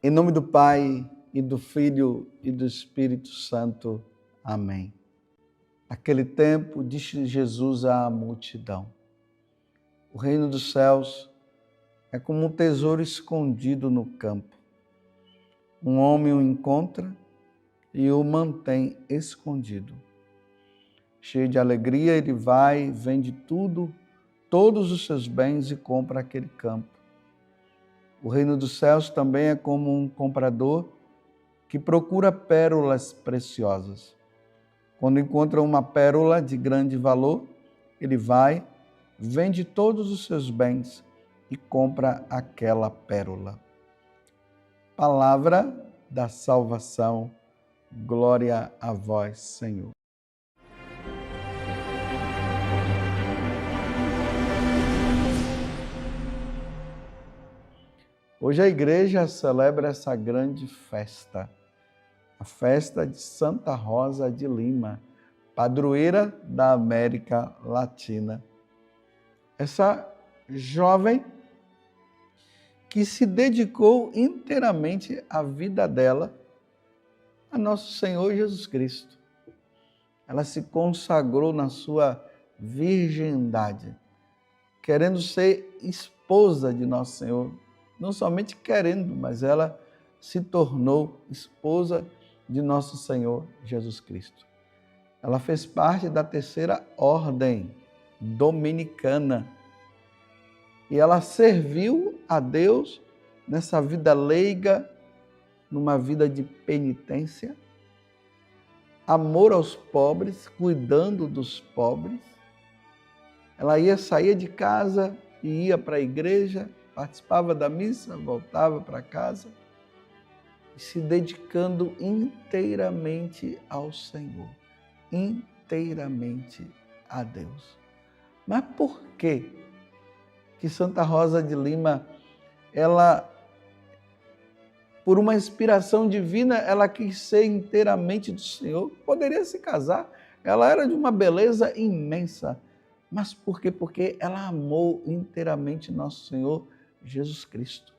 Em nome do Pai, e do Filho, e do Espírito Santo. Amém. Naquele tempo, disse Jesus à multidão: o reino dos céus é como um tesouro escondido no campo. Um homem o encontra e o mantém escondido. Cheio de alegria, ele vai, vende tudo, todos os seus bens e compra aquele campo. O reino dos céus também é como um comprador que procura pérolas preciosas. Quando encontra uma pérola de grande valor, ele vai, vende todos os seus bens e compra aquela pérola. Palavra da salvação. Glória a vós, Senhor. Hoje a igreja celebra essa grande festa, a festa de Santa Rosa de Lima, padroeira da América Latina. Essa jovem que se dedicou inteiramente a vida dela a nosso Senhor Jesus Cristo. Ela se consagrou na sua virgindade, querendo ser esposa de nosso Senhor. Não somente querendo, mas ela se tornou esposa de nosso Senhor Jesus Cristo. Ela fez parte da terceira ordem dominicana e ela serviu a Deus nessa vida leiga, numa vida de penitência, amor aos pobres, cuidando dos pobres. Ela saía de casa e ia para a igreja, participava da missa, voltava para casa, e se dedicando inteiramente ao Senhor, inteiramente a Deus. Mas por que Santa Rosa de Lima, ela, por uma inspiração divina, ela quis ser inteiramente do Senhor? Poderia se casar, ela era de uma beleza imensa. Mas por quê? Porque ela amou inteiramente nosso Senhor Jesus Cristo.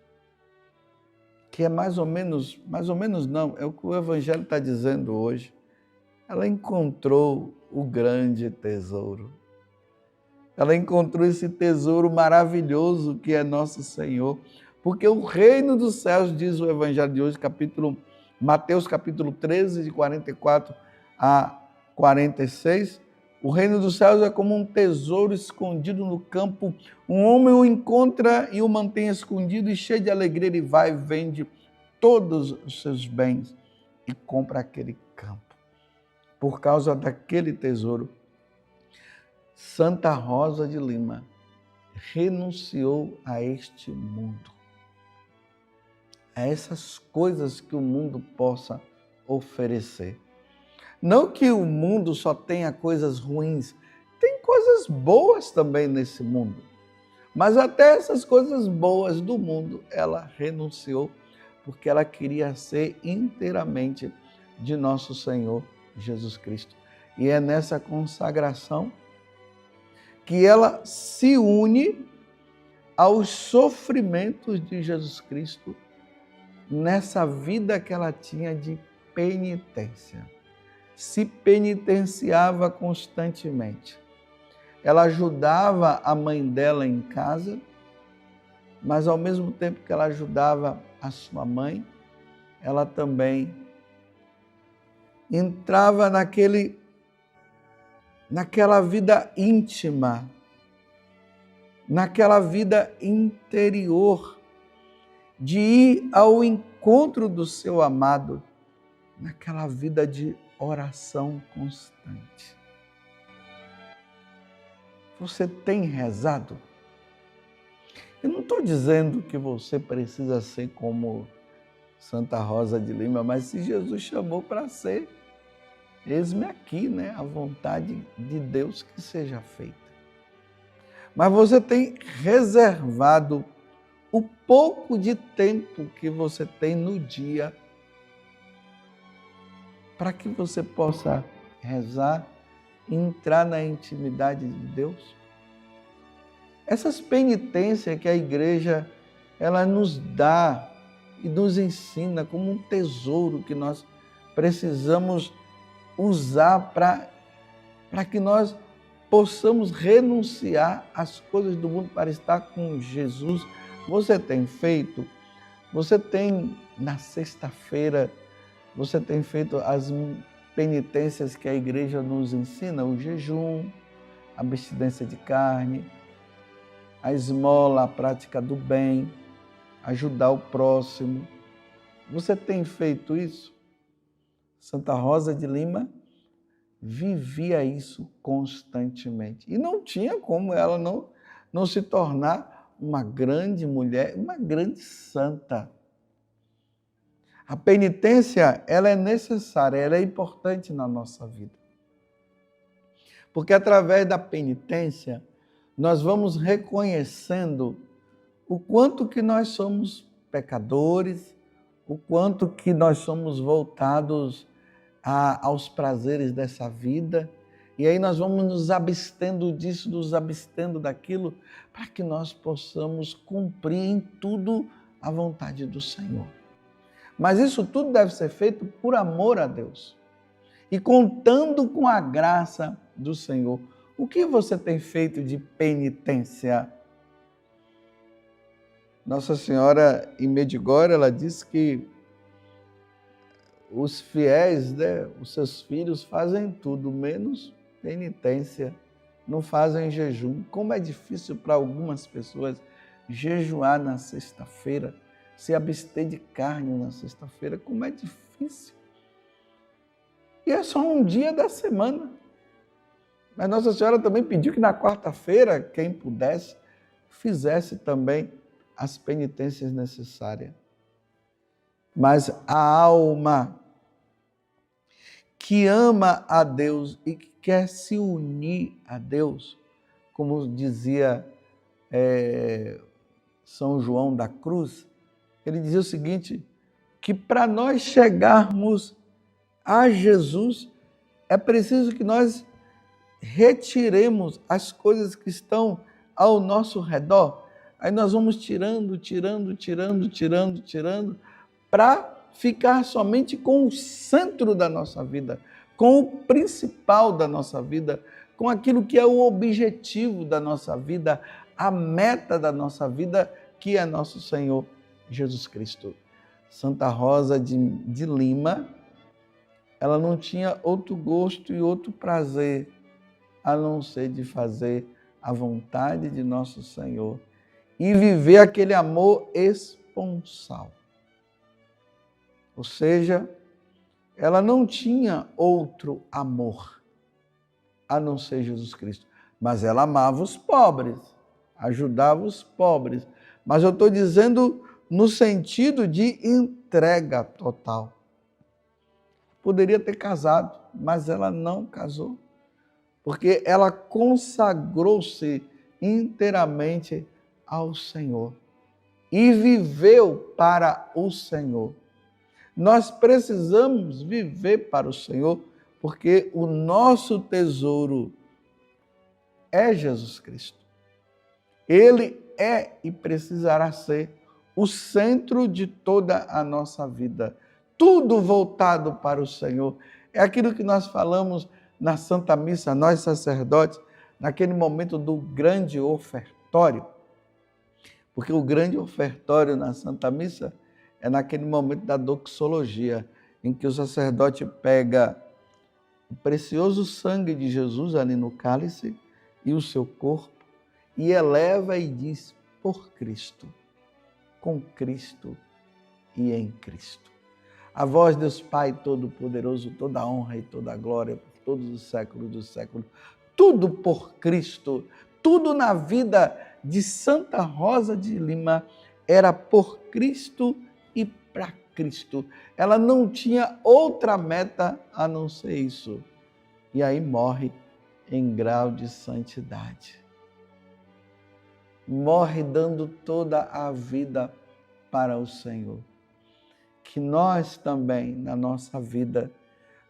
Que é mais ou menos não, é o que o Evangelho está dizendo hoje. Ela encontrou o grande tesouro. Ela encontrou esse tesouro maravilhoso que é nosso Senhor. Porque o reino dos céus, diz o Evangelho de hoje, Mateus capítulo 13, de 44 a 46, o reino dos céus é como um tesouro escondido no campo. Um homem o encontra e o mantém escondido, e cheio de alegria ele vai, vende todos os seus bens e compra aquele campo. Por causa daquele tesouro, Santa Rosa de Lima renunciou a este mundo, a essas coisas que o mundo possa oferecer. Não que o mundo só tenha coisas ruins, tem coisas boas também nesse mundo. Mas até essas coisas boas do mundo, ela renunciou, porque ela queria ser inteiramente de nosso Senhor Jesus Cristo. E é nessa consagração que ela se une aos sofrimentos de Jesus Cristo, nessa vida que ela tinha de penitência. Se penitenciava constantemente. Ela ajudava a mãe dela em casa, mas ao mesmo tempo que ela ajudava a sua mãe, ela também entrava naquela vida íntima, naquela vida interior, de ir ao encontro do seu amado, naquela vida de oração constante. Você tem rezado? Eu não estou dizendo que você precisa ser como Santa Rosa de Lima, mas se Jesus chamou para ser, eis-me aqui, né? A vontade de Deus que seja feita. Mas você tem reservado o pouco de tempo que você tem no dia para que você possa rezar e entrar na intimidade de Deus? Essas penitências que a igreja ela nos dá e nos ensina como um tesouro que nós precisamos usar para que nós possamos renunciar às coisas do mundo para estar com Jesus. Você tem feito? Você tem, na sexta-feira, você tem feito as penitências que a igreja nos ensina? O jejum, a abstinência de carne, a esmola, a prática do bem, ajudar o próximo. Você tem feito isso? Santa Rosa de Lima vivia isso constantemente. E não tinha como ela não se tornar uma grande mulher, uma grande santa. A penitência, ela é necessária, ela é importante na nossa vida. Porque através da penitência, nós vamos reconhecendo o quanto que nós somos pecadores, o quanto que nós somos voltados aos prazeres dessa vida, e aí nós vamos nos abstendo disso, nos abstendo daquilo, para que nós possamos cumprir em tudo a vontade do Senhor. Mas isso tudo deve ser feito por amor a Deus e contando com a graça do Senhor. O que você tem feito de penitência? Nossa Senhora em Medjugorje, ela diz que os fiéis, os seus filhos, fazem tudo, menos penitência, não fazem jejum. Como é difícil para algumas pessoas jejuar na sexta-feira, se abster de carne na sexta-feira, como é difícil. E é só um dia da semana. Mas Nossa Senhora também pediu que na quarta-feira, quem pudesse, fizesse também as penitências necessárias. Mas a alma que ama a Deus e que quer se unir a Deus, como dizia São João da Cruz, ele dizia o seguinte, que para nós chegarmos a Jesus, é preciso que nós retiremos as coisas que estão ao nosso redor. Aí nós vamos tirando, para ficar somente com o centro da nossa vida, com o principal da nossa vida, com aquilo que é o objetivo da nossa vida, a meta da nossa vida, que é nosso Senhor Jesus Cristo. Santa Rosa de Lima, ela não tinha outro gosto e outro prazer a não ser de fazer a vontade de nosso Senhor e viver aquele amor esponsal. Ou seja, ela não tinha outro amor a não ser Jesus Cristo. Mas ela amava os pobres, ajudava os pobres. Mas eu estou dizendo no sentido de entrega total. Poderia ter casado, mas ela não casou. Porque ela consagrou-se inteiramente ao Senhor e viveu para o Senhor. Nós precisamos viver para o Senhor, porque o nosso tesouro é Jesus Cristo. Ele é e precisará ser o centro de toda a nossa vida. Tudo voltado para o Senhor. É aquilo que nós falamos na Santa Missa, nós sacerdotes, naquele momento do grande ofertório. Porque o grande ofertório na Santa Missa é naquele momento da doxologia, em que o sacerdote pega o precioso sangue de Jesus ali no cálice e o seu corpo e eleva e diz, por Cristo, com Cristo e em Cristo. A vós, Deus Pai Todo-Poderoso, toda a honra e toda a glória por todos os séculos dos séculos. Tudo por Cristo, tudo na vida de Santa Rosa de Lima era por Cristo e para Cristo. Ela não tinha outra meta a não ser isso. E aí morre em grau de santidade. Morre dando toda a vida para o Senhor. Que nós também, na nossa vida,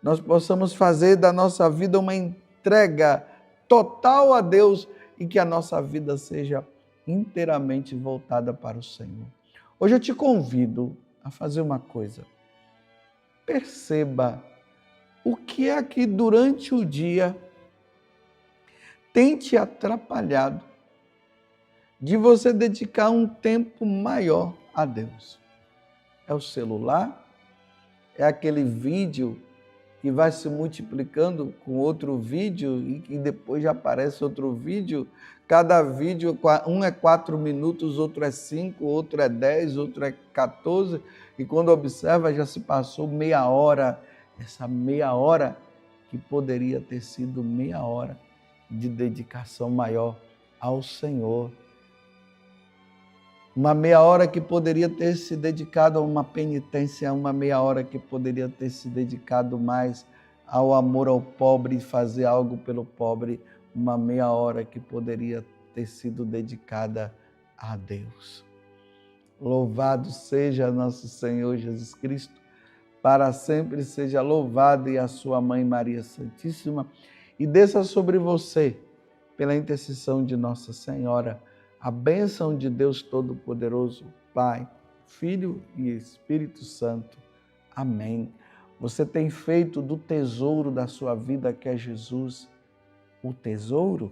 nós possamos fazer da nossa vida uma entrega total a Deus e que a nossa vida seja inteiramente voltada para o Senhor. Hoje eu te convido a fazer uma coisa. Perceba o que é que durante o dia tem te atrapalhado de você dedicar um tempo maior a Deus. É o celular? É aquele vídeo que vai se multiplicando com outro vídeo e que depois já aparece outro vídeo? Cada vídeo, um é 4 minutos, outro é 5, outro é 10, outro é 14, e quando observa já se passou meia hora. Essa meia hora que poderia ter sido meia hora de dedicação maior ao Senhor. Uma meia hora que poderia ter se dedicado a uma penitência, uma meia hora que poderia ter se dedicado mais ao amor ao pobre e fazer algo pelo pobre, uma meia hora que poderia ter sido dedicada a Deus. Louvado seja nosso Senhor Jesus Cristo, para sempre seja louvado, e a sua mãe Maria Santíssima, e desça sobre você, pela intercessão de Nossa Senhora, a bênção de Deus Todo-Poderoso, Pai, Filho e Espírito Santo. Amém. Você tem feito do tesouro da sua vida, que é Jesus, o tesouro